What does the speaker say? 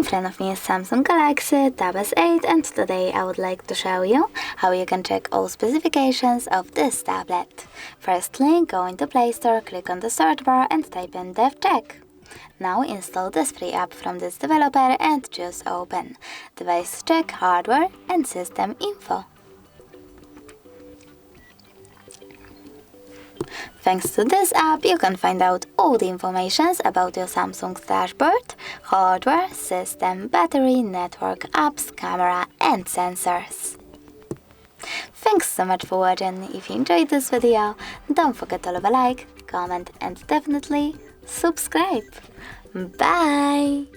front of me is Samsung Galaxy Tab S8, and today I would like to show you how you can check all specifications of this tablet. Firstly, go into Play Store, click on the search bar and type in DevCheck. Now install this free app from this developer and choose Open. Device check, hardware and system info. Thanks to this app, you can find out all the information about your Samsung's dashboard, hardware, system, battery, network, apps, camera and sensors. Thanks so much for watching. If you enjoyed this video, don't forget to leave a like, comment and definitely subscribe. Bye!